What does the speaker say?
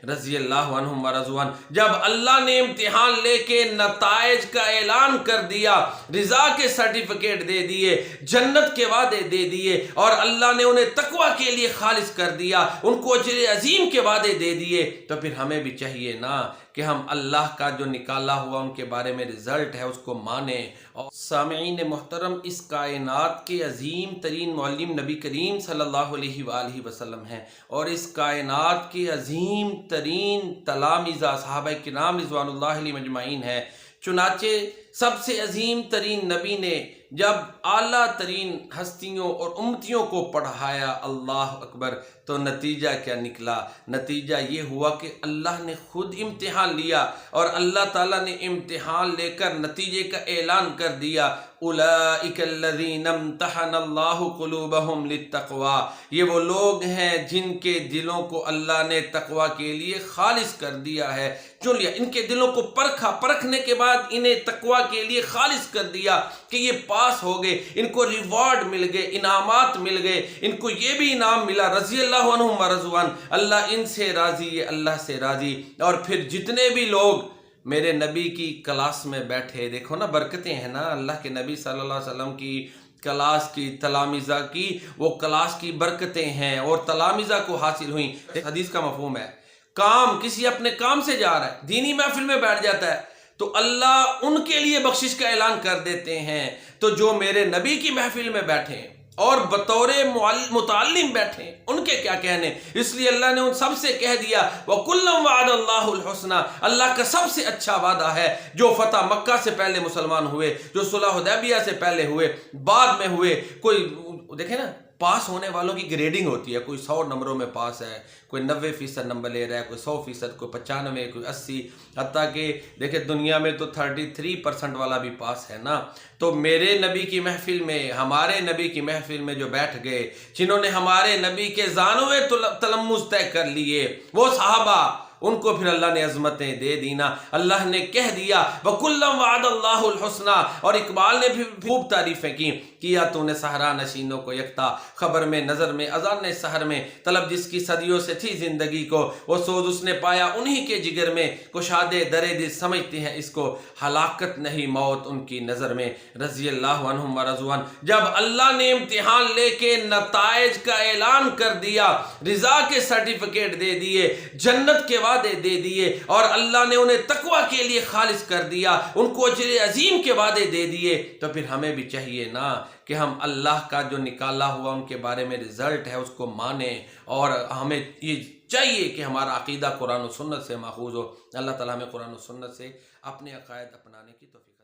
رضی اللہ عنہم ورضوان۔ جب اللہ نے امتحان لے کے نتائج کا اعلان کر دیا، رضا کے سرٹیفکیٹ دے دیے، جنت کے وعدے دے دیے، اور اللہ نے انہیں تقوی کے لیے خالص کر دیا، ان کو اجر عظیم کے وعدے دے دیے، تو پھر ہمیں بھی چاہیے نا کہ ہم اللہ کا جو نکالا ہوا ان کے بارے میں رزلٹ ہے اس کو مانیں۔ اور سامعین محترم، اس کائنات کے عظیم ترین معلم نبی کریم صلی اللہ علیہ وآلہ وسلم ہیں، اور اس کائنات کے عظیم ترین تلامذہ صحابہ کرام رضوان اللہ علیہ مجمعین ہیں۔ چنانچہ سب سے عظیم ترین نبی نے جب اعلیٰ ترین ہستیوں اور امتیوں کو پڑھایا، اللہ اکبر، تو نتیجہ کیا نکلا؟ نتیجہ یہ ہوا کہ اللہ نے خود امتحان لیا، اور اللہ تعالیٰ نے امتحان لے کر نتیجے کا اعلان کر دیا، اولئک الذین امتحن اللہ قلوبہم للتقوی۔ یہ وہ لوگ ہیں جن کے دلوں کو اللہ نے تقوی کے لیے خالص کر دیا ہے، چن لیا، ان کے دلوں کو پرکھا، پرکھنے کے بعد انہیں تقوی کے لیے خالص کر دیا کہ یہ پاس ہو گئے، ان کو ریوارڈ مل گئے، انعامات مل گئے، ان کو یہ بھی انعام ملا، رضی اللہ عنہم ورضوان، اللہ ان سے راضی، یہ اللہ سے راضی۔ اور پھر جتنے بھی لوگ میرے نبی کی کلاس میں بیٹھے، دیکھو نا برکتیں ہیں نا اللہ کے نبی صلی اللہ علیہ وسلم کی کلاس کی، تلامذہ کی، وہ کلاس کی برکتیں ہیں اور تلامذہ کو حاصل ہوئیں۔ حدیث کا مفہوم ہے، کام، کسی اپنے کام سے جا رہا ہے، دینی محفل میں بیٹھ جاتا ہے تو اللہ ان کے لیے بخشش کا اعلان کر دیتے ہیں۔ تو جو میرے نبی کی محفل میں بیٹھے اور بطور متعلم بیٹھے، ان کے کیا کہنے؟ اس لیے اللہ نے ان سب سے کہہ دیا وَكُلًّا وَعَدَ اللَّهُ الْحُسْنَى، اللہ کا سب سے اچھا وعدہ ہے، جو فتح مکہ سے پہلے مسلمان ہوئے، جو صلح حدیبیہ سے پہلے ہوئے، بعد میں ہوئے۔ کوئی دیکھیں نا، پاس ہونے والوں کی گریڈنگ ہوتی ہے، کوئی 100 نمبروں میں پاس ہے، کوئی 90% نمبر لے رہا ہے، کوئی 100%، کوئی 95، کوئی 80، حتیٰ کہ دیکھیں دنیا میں تو 33% والا بھی پاس ہے نا۔ تو میرے نبی کی محفل میں، ہمارے نبی کی محفل میں جو بیٹھ گئے، جنہوں نے ہمارے نبی کے زانوے تلمذ طے کر لیے، وہ صحابہ، ان کو پھر اللہ نے عظمتیں دے دینا۔ اللہ نے کہہ دیا وَكُلًّا وَعَدَ اللَّهُ الْحُسْنَى، اور اقبال نے بھی خوب تعریفیں کیا تو نے صحرا نشینوں کو یکتا، خبر میں نظر میں اذان سحر میں، طلب جس کی صدیوں سے تھی زندگی کو، وہ سوز اس نے پایا انہی کے جگر میں، کشادے در دل سمجھتے ہیں اس کو، ہلاکت نہیں موت ان کی نظر میں، رضی اللہ عنہم ورضوان۔ جب اللہ نے امتحان لے کے نتائج کا اعلان کر دیا، رضا کے سرٹیفکیٹ دے دیے، جنت کے وعدے دے دیے، اور اللہ نے انہیں تقوی کے لیے خالص کر دیا، ان کو اجر عظیم کے وعدے دے دیے، تو پھر ہمیں بھی چاہیے نا کہ ہم اللہ کا جو نکالا ہوا ان کے بارے میں رزلٹ ہے اس کو مانیں، اور ہمیں یہ چاہیے کہ ہمارا عقیدہ قرآن و سنت سے ماخوذ ہو۔ اللہ تعالیٰ ہمیں قرآن و سنت سے اپنے عقائد اپنانے کی توفیق